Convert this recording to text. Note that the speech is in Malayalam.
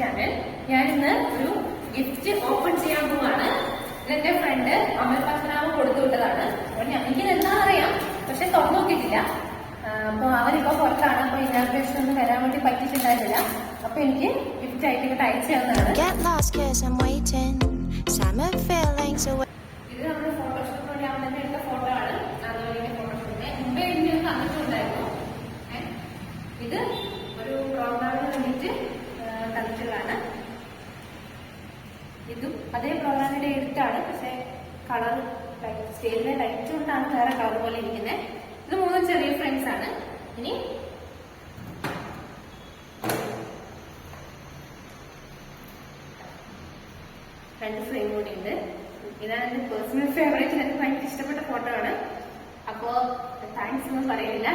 ചാനൽ. ഞാനിന്ന് ഒരു ഗിഫ്റ്റ് ഓപ്പൺ ചെയ്യാൻ പോവാണ്. ഇതെന്റെ ഫ്രണ്ട് അമൽ പത്മനാഭ് കൊടുത്തു വിട്ടതാണ്. അപ്പൊ എനിക്കിത് എന്താണെന്നറിയാം, പക്ഷെ തുറന്നു നോക്കിയിട്ടില്ല. അപ്പൊ അവനിപ്പോ പുറത്താണ്. അപ്പൊ ഇനാഗ്രേഷൻ ഒന്നും വരാൻ വേണ്ടി പറ്റിയിട്ടുണ്ടായിരുന്നില്ല. അപ്പൊ എനിക്ക് ഗിഫ്റ്റ് ആയിട്ട് ഇങ്ങോട്ട് അയച്ചു തന്നതാണ്. ഇത് നമ്മുടെ ഫോട്ടോഷൂട്ടിന് വേണ്ടി അവൻ തന്നെ എടുത്ത ഫോട്ടോ ആണ്. അതുപോലെ ഫോട്ടോഷൂട്ടിന് മുമ്പേ എനിക്ക് തന്നിട്ടുണ്ടായിരുന്നു. ഇത് ഒരു പ്രോഗ്രാമിന് വേണ്ടിയിട്ട് തന്നിട്ടുള്ളതാണ്. ഇതും അതേ പ്രോഗ്രാമിന്റെ എടുത്താണ്, പക്ഷെ കളർ സ്റ്റേജിലെ ലൈറ്റ് കൊണ്ടാണ് വേറെ കളർ പോലെ ഇരിക്കുന്നത്. ഇത് മൂന്നും ചെറിയ ഫ്രെയിംസ് ആണ്. ഇനി രണ്ട് ഫ്രെയിം കൂടി ഉണ്ട്. ഇതാണ് എന്റെ പേഴ്സണൽ ഫേവറേറ്റ്. എനിക്ക് ഭയങ്കര ഇഷ്ടപ്പെട്ട ഫോട്ടോ ആണ്. അപ്പോ താങ്ക്സ് ഒന്നും പറയുന്നില്ല.